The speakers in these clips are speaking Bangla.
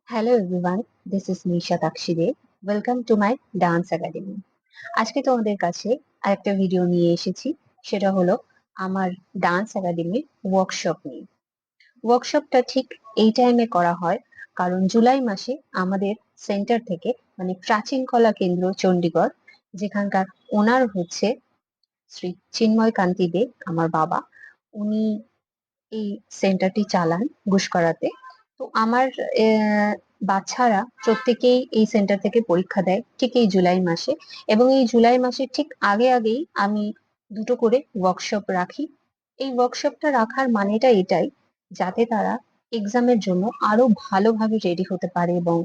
Hello everyone, this is Nisha Takshide. Welcome to my dance academy. আজকে তোমাদের কাছে আরেকটা ভিডিও নিয়ে এসেছি। সেটা হলো আমার ডান্স একাডেমির ওয়ার্কশপ নিয়ে। ওয়ার্কশপটা ঠিক এই টাইমে করা হয় কারণ জুলাই মাসে আমাদের সেন্টার থেকে মানে প্রাচীন কলা কেন্দ্র চণ্ডীগড়, যেখানকার ওনার হচ্ছে শ্রী চিন্ময় কান্তি দে, আমার বাবা। উনি এই সেন্টারটি চালান গুসকরাতে। তো আমার বাচ্চারা প্রত্যেকেই এই সেন্টার থেকে পরীক্ষা দেয় ঠিক এই জুলাই মাসে, এবং এই জুলাই মাসের ঠিক আগেই আমি দুটো করে ওয়ার্কশপ রাখি। এই ওয়ার্কশপটা রাখার মানেটা এটাই, যাতে তারা এক্সামের জন্য আরো ভালোভাবে রেডি হতে পারে এবং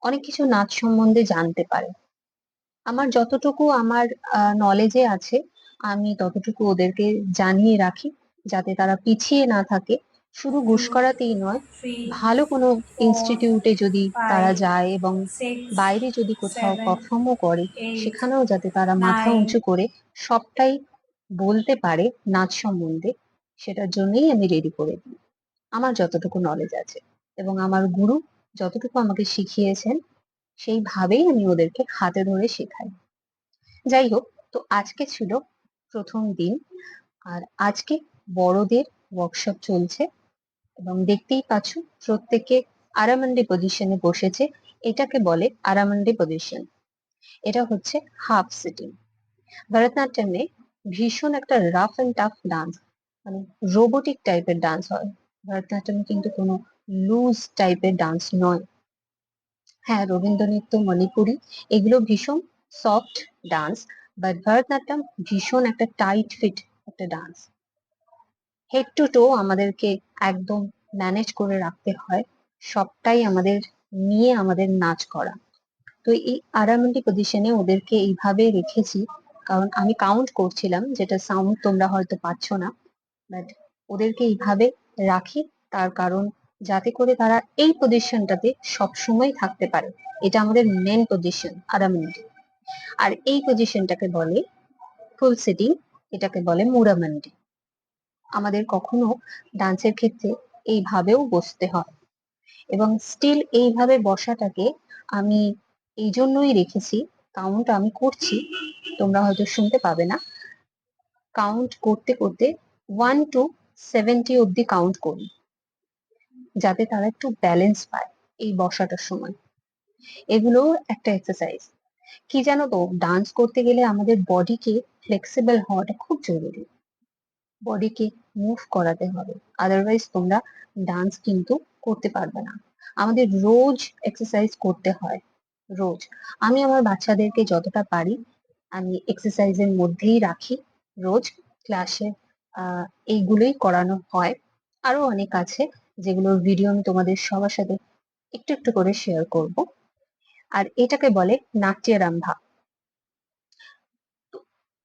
অনেক কিছু নাচ সম্বন্ধে জানতে পারে। আমার যতটুকু আমার নলেজে আছে আমি ততটুকু ওদেরকে জানিয়ে রাখি, যাতে তারা পিছিয়ে না থাকে। শুধু গুসকরাতেই নয়, ভালো কোনো ইনস্টিটিউটে যদি তারা যায় এবং বাইরে যদি কোথাও পারফর্মও করে, সেখানেও যাতে তারা মাথা উঁচু করে সবটাই বলতে পারে নাচ সম্বন্ধে। সেটার জন্যই আমি রেডি করে দিই আমার যতটুকু নলেজ আছে, এবং আমার গুরু যতটুকু আমাকে শিখিয়েছেন সেইভাবেই আমি ওদেরকে হাতে ধরে শেখাই। যাই হোক, তো আজকে ছিল প্রথম দিন, আর আজকে বড়দের ওয়ার্কশপ চলছে এবং দেখতেই পাচ্ছ প্রত্যেকে আরামান্ডি পজিশনে বসেছে। এটাকে বলে আরামান্ডি পজিশন। এটা হচ্ছে হাফ সিটিং। ভরতনাট্যমে ভীষণ একটা রাফ এন্ড টাফ ডান্স, মানে রোবোটিক টাইপের ডান্স হয়। ভরতনাট্যম কিন্তু কোনো লুজ টাইপের ডান্স নয়। হ্যাঁ, রবীন্দ্র নৃত্য, মণিপুরি, এগুলো ভীষণ সফট ডান্স, বাট ভরতনাট্যম ভীষণ একটা টাইট ফিট একটা ডান্স। হেড টু টো আমাদেরকে একদম ম্যানেজ করে রাখতে হয়, সবটাই আমাদের নিয়ে আমাদের নাচ করা। তো এই আরামান্ডি পজিশনে ওদেরকে এইভাবে রেখেছি কারণ আমি কাউন্ট করছিলাম, যেটা সাউন্ড তোমরা হয়তো পাচ্ছ না, বাট ওদেরকে এইভাবে রাখি তার কারণ যাতে করে তারা এই পজিশনটাতে সবসময় থাকতে পারে। এটা আমাদের মেন পজিশন আরামান্ডি। আর এই পজিশনটাকে বলে ফুল সিটিং, এটাকে বলে মুরামান্ডি। আমাদের কখনো ডান্সের ক্ষেত্রে এইভাবেও বসতে হয়, এবং স্টিল এইভাবে বসাটাকে আমি এই জন্যই রেখেছি, কাউন্ট আমি করছি, তোমরা হয়তো শুনতে পাবে না। কাউন্ট করতে করতে 1 to 70 অব্দি কাউন্ট করি, যাতে তারা একটু ব্যালেন্স পায় এই বসাটার সময়। এগুলো একটা এক্সারসাইজ। কি জানো তো, ডান্স করতে গেলে আমাদের বডিকে ফ্লেক্সিবল হওয়াটা খুব জরুরি। বডিকে মুভ করাতে হবে, আদারওয়াইজ তোমরা ডান্স কিন্তু করতে পারবে না। আমাদের রোজ এক্সারসাইজ করতে হয়, রোজ। আমি আমার বাচ্চাদেরকে যতটা পারি আমি এক্সারসাইজের মধ্যেই রাখি রোজ ক্লাসে। এইগুলোই করানো হয়। আরো অনেক আছে যেগুলোর ভিডিও আমি তোমাদের সবার সাথে একটু একটু করে শেয়ার করব। আর এটাকে বলে নাট্যরম্ভা।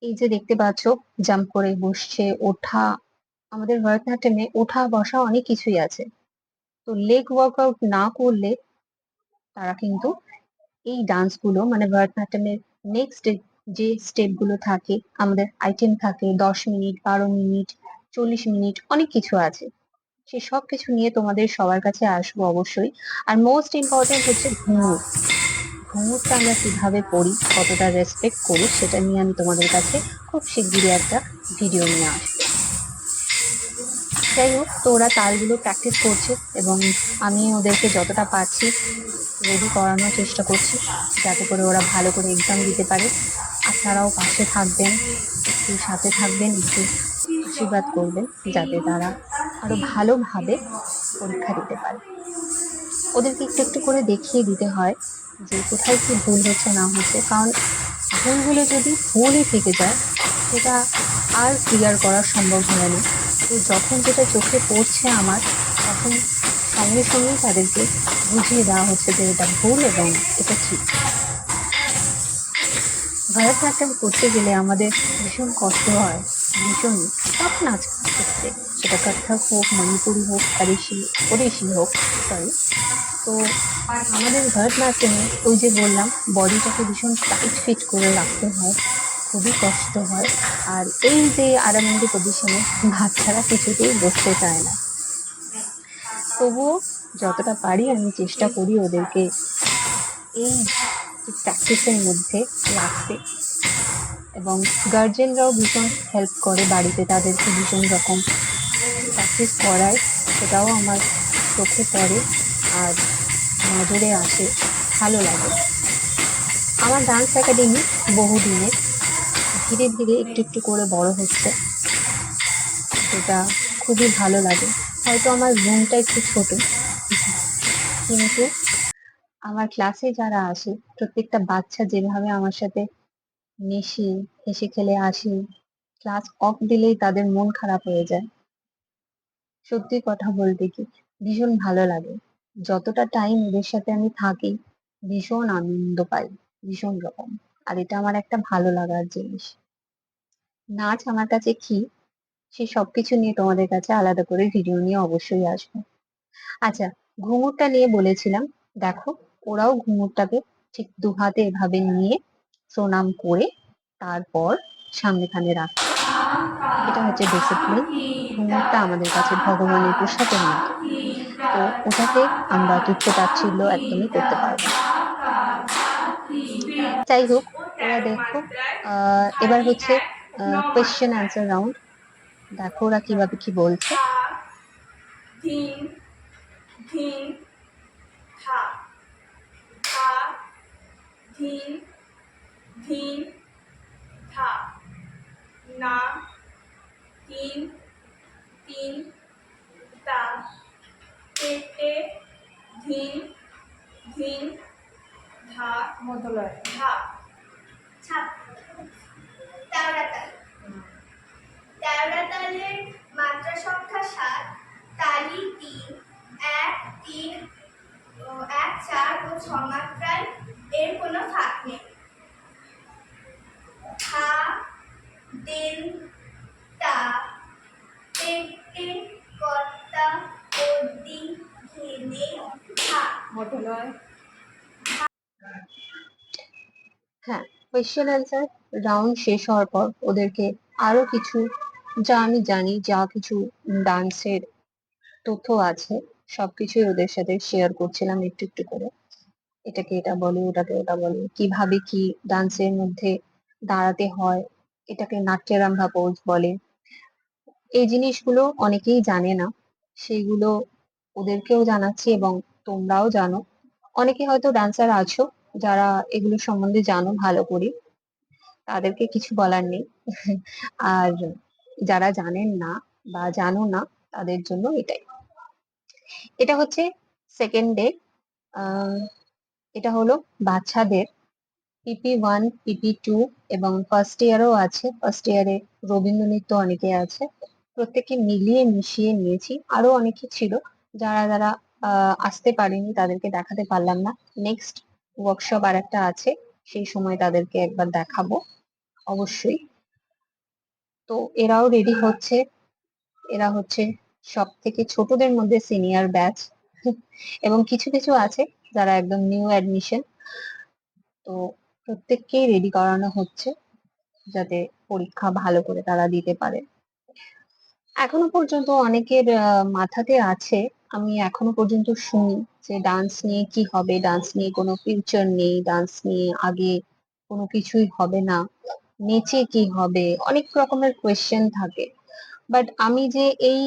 এই যে দেখতে পাচ্ছ, জাম্প করে বসছে, ওঠা। আমাদের ভরতনাট্যমে ওঠা বসা অনেক কিছুই আছে। তো লেগ ওয়ার্কআউট না করলে তারা কিন্তু এই ডান্স গুলো মানে ভরতনাট্যমের নেক্সট যে স্টেপ গুলো থাকে, আমাদের আইটেম থাকে 10 মিনিট, 12 মিনিট, 40 মিনিট, অনেক কিছু আছে। সে সব কিছু নিয়ে তোমাদের সবার কাছে আসবো অবশ্যই। আর মোস্ট ইম্পর্টেন্ট হচ্ছে ঘুঙুর। ঘুঙুরটা আমরা কিভাবে পড়ি, কতটা রেসপেক্ট করি, সেটা নিয়ে আমি তোমাদের কাছে খুব শিগগিরই একটা ভিডিও নিয়ে আসবো। যাই হোক, তো ওরা তালগুলো প্র্যাকটিস করছে এবং আমি ওদেরকে যতটা পারছি রেডি করানোর চেষ্টা করছি, যাতে করে ওরা ভালো করে এক্সাম দিতে পারে। আপনারাও পাশে থাকবেন, একটু সাথে থাকবেন, একটু আশীর্বাদ করবেন, যাতে তারা আরো ভালোভাবে পরীক্ষা দিতে পারে। ওদেরকে একটু একটু করে দেখিয়ে দিতে হয় যে কোথায় কি ভুল হচ্ছে না হচ্ছে, কারণ ভুলগুলো যদি ভুলই থেকে যায় সেটা আর ক্লিয়ার করা সম্ভব হয় না। তো যখন যেটা চোখে পড়ছে আমার, তখন সঙ্গে সঙ্গেই তাদেরকে বুঝিয়ে দেওয়া হচ্ছে যে এটা ভুল এবং এটা ঠিক। ভরতনাট্যম করতে গেলে আমাদের ভীষণ কষ্ট হয়, ভীষণ। সব নাচ ক্ষেত্রে, সেটা কত্থক হোক, মণিপুরি হোক, ওড়িশি হোক, সরি। তো আমাদের ভরতনাট্যমে ওই যে বললাম, বডিটাকে ভীষণ টাইট ফিট করে রাখতে হয়, খুবই কষ্ট হয়। আর এই যে আরামান্ডি পজিশনে বাচ্চারা কিছুতেই বসতে চায় না, তবুও যতটা পারি আমি চেষ্টা করি ওদেরকে এই প্র্যাকটিসের মধ্যে রাখতে, এবং গার্জেনরাও ভীষণ হেল্প করে বাড়িতে, তাদেরকে ভীষণ রকম প্র্যাকটিস করায়, সেটাও আমার চোখে পড়ে আর নজরে আসে, ভালো লাগে। আমার ডান্স একাডেমি বহুদিনের, ধীরে ধীরে একটু একটু করে বড় হচ্ছে, যেটা খুবই ভালো লাগে। হয়তো আমার রুমটা একটু ছোট, কিন্তু আমার ক্লাসে যারা আসে প্রত্যেকটা বাচ্চা যেভাবে আমার সাথে মিশি, হেসে খেলে আসি, ক্লাস অফ দিলেই তাদের মন খারাপ হয়ে যায়। সত্যি কথা বলতে কি ভীষণ ভালো লাগে। যতটা টাইম এদের সাথে আমি থাকি ভীষণ আনন্দ পাই, ভীষণ রকম। আর এটা আমার একটা ভালো লাগার জিনিস। নাচ আমার কাছে কি, সে সবকিছু নিয়ে তোমাদের কাছে আলাদা করে ভিডিও নিয়ে অবশ্যই আসবো। আচ্ছা, ঘুঙুরটা নিয়ে বলেছিলাম, দেখো ওরাও ঘুঙুরটাকে ঠিক দু হাতে এভাবে নিয়ে প্রণাম করে তারপর সামনেখানে রাখে। এটা হচ্ছে ডিসিপ্লিন। ঘুঙুরটা আমাদের কাছে ভগবানের প্রসাদের মতো, তো ওটাকে আমরা তুচ্ছ তাচ্ছিল্য একদমই করতে পারবো না। যাই হোক, ওরা দেখো এবার হচ্ছে কোয়েশ্চেন অ্যান্সার রাউন্ড। দেখো ওরা কিভাবে কি বলছে। ধিন ধিন থা থা ধিন ধিন থা না তিন তিন তা তে ধিন ধিন ধা মধ্যলয় ধা ছাপ তেরোটা তাল। তেরোটা তালের মাত্রা সংখ্যা 7, তালি 3, 1, 3, 1, 4 ও 6 মাত্রায় এর কোনো ফাঁক নেই। থা দিন তা তে কর্তা অদি ঘেনে থা মধ্যলয়। হ্যাঁ, কোয়েশ্চেন অ্যান্সার রাউন্ড শেষ হওয়ার পর ওদেরকে আরো কিছু, যা আমি জানি, যা কিছু ডান্সের তথ্য আছে, সবকিছুই ওদের সাথে শেয়ার করছিলাম একটু একটু করে। এটাকে এটা বলে, ওটাকে ওটা বলে, কিভাবে কি ডান্সের মধ্যে দাঁড়াতে হয়, এটাকে নাট্যরঙ্গা পোজ বলে। এই জিনিসগুলো অনেকেই জানে না, সেইগুলো ওদেরকেও জানাচ্ছি, এবং তোমরাও জানো। অনেকে হয়তো ডান্সার আছো যারা এগুলো সম্বন্ধে জানো ভালো করে, তাদেরকে কিছু বলার নেই। আর যারা জানেন না বা জানো না, তাদের জন্য এটাই। এটা হচ্ছে সেকেন্ড ডে। এটা হলো বাচ্চাদের PP1, PP2 এবং ফার্স্ট ইয়ারও আছে। ফার্স্ট ইয়ারে রবীন্দ্র নৃত্য অনেকে আছে, প্রত্যেকে মিলিয়ে মিশিয়ে নিয়েছি। আরো অনেকে ছিল যারা যারা আসতে পারেনি, তাদেরকে দেখাতে পারলাম না। নেক্সট ওয়ার্কশপ আর একটা আছে, সেই সময় তাদেরকে একবার দেখাবো অবশ্যই। তো এরাও রেডি হচ্ছে। এরা হচ্ছে সব থেকে ছোটদের মধ্যে সিনিয়র ব্যাচ, এবং কিছু কিছু আছে যারা একদম নিউ অ্যাডমিশন। তো প্রত্যেককেই রেডি করানো হচ্ছে যাতে পরীক্ষা ভালো করে তারা দিতে পারে। এখনো পর্যন্ত অনেকের মাথাতে আছে, আমি এখনো পর্যন্ত শুনি যে ডান্স নিয়ে কি হবে, ডান্স নিয়ে কোনো ফিউচার নেই, ডান্স নিয়ে আগে কোনো কিছুই হবে না, নেচে কি হবে, অনেক রকমের কোয়েশ্চেন থাকে। বাট আমি যে এই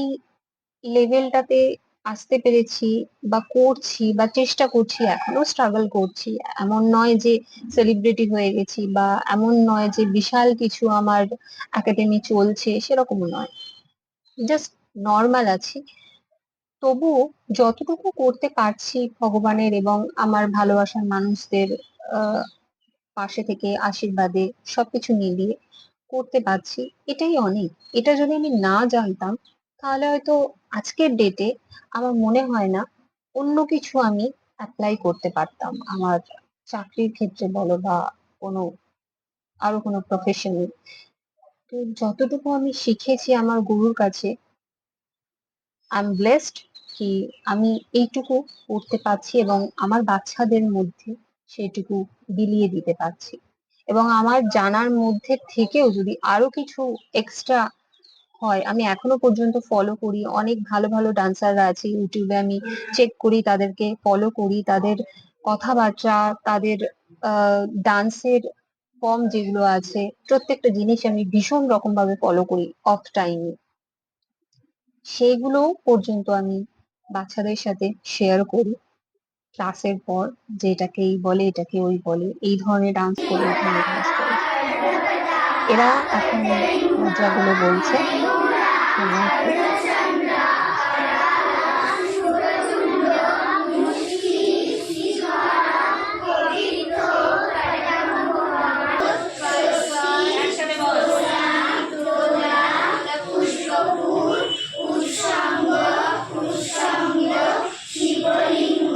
লেভেলটাতে আসতে পেরেছি বা করছি বা চেষ্টা করছি, এখনো স্ট্রাগল করছি, এমন নয় যে সেলিব্রিটি হয়ে গেছি, বা এমন নয় যে বিশাল কিছু আমার একাডেমি চলছে, সেরকমও নয়, জাস্ট নর্মাল আছি। তবুও যতটুকু করতে পারছি ভগবানের এবং আমার ভালোবাসার মানুষদের আহ পাশে থেকে আশীর্বাদে সবকিছু মিলিয়ে করতে পারছি, এটাই অনেক। এটা যদি আমি না জানতাম, তাহলে হয়তো আজকের ডেটে আমার মনে হয় না অন্য কিছু আমি অ্যাপ্লাই করতে পারতাম, আমার চাকরির ক্ষেত্রে বলো বা কোনো আরো কোনো প্রফেশনে। তো যতটুকু আমি শিখেছি আমার গুরুর কাছে, আই এম ব্লেসড কি আমি এইটুকু করতে পারছি, এবং আমার বাচ্চাদের মধ্যে সেইটুকু বিলিয়ে দিতে পারছি। এবং আমার জানার মধ্যে থেকেও যদি আরো কিছু এক্সট্রা হয় আমি এখনো পর্যন্ত ফলো করি। অনেক ভালো ভালো ডান্সাররা আছে ইউটিউবে, আমি চেক করি, তাদেরকে ফলো করি, তাদের কথাবার্তা, তাদের ডান্সের ফর্ম যেগুলো আছে, প্রত্যেকটা জিনিস আমি ভীষণ রকম ভাবে ফলো করি অফ টাইমে। সেগুলো পর্যন্ত আমি বাচ্চাদের সাথে শেয়ার করি ক্লাসের পর, যে এটাকে এই বলে, এটাকে ওই বলে, এই ধরনের ডান্স করে, এই ধরনের ডান্স করে। এরা এখন মুদ্রাগুলো বলছে, শোনো একটু। একসাথে বল। পুষ্পফুল, পুষ্পাঙ্গ, পুষ্পাঙ্গ, শিবলিঙ্গ,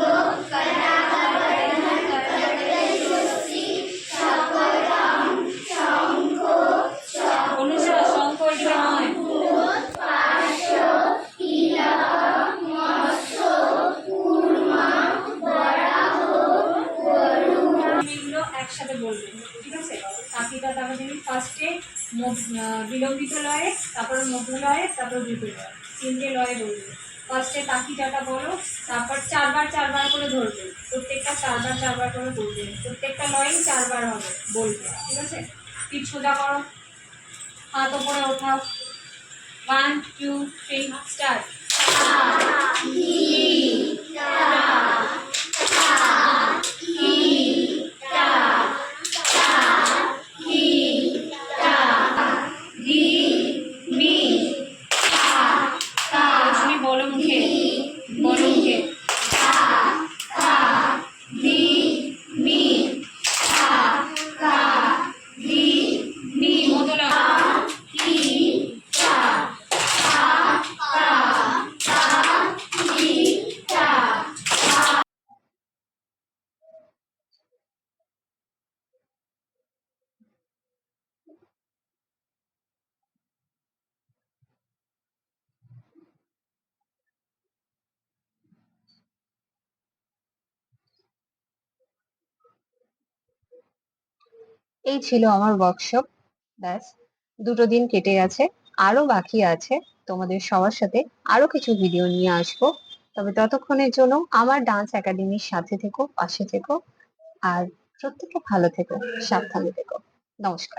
অনুষা শঙ্খ এদিকে নয়। এগুলো একসাথে বলবেন, ঠিক আছে? কাকিটা তারপর দিন ফার্স্টে বিলম্বিত লয়ে, তারপরে মধ্য লয়ে, তারপর দ্রুত লয়ে, তিনটে লয়ে বলবে। ফার্স্টে তাকিটাটা বলো, তারপর চারবার চারবার করে ধরবে, প্রত্যেকটা চারবার চারবার করে বলবে, প্রত্যেকটা লয়েই চারবার হবে বলবে, ঠিক আছে? পিঠ সোজা করো, হাত ওপরে ওঠাও। 1 2 3 স্টার্ট। তুমি বলো মুখে, বলো মুখে। মি মতলা। এই ছিল আমার ওয়ার্কশপ। ব্যাস, 2টো দিন কেটে গেছে, আরো বাকি আছে। তোমাদের সবার সাথে আরো কিছু ভিডিও নিয়ে আসবো। তবে ততক্ষণের জন্য আমার ডান্স একাডেমির সাথে থেকো, পাশে থেকো, আর প্রত্যেকে ভালো থেকো, সাবধানে থেকো। নমস্কার।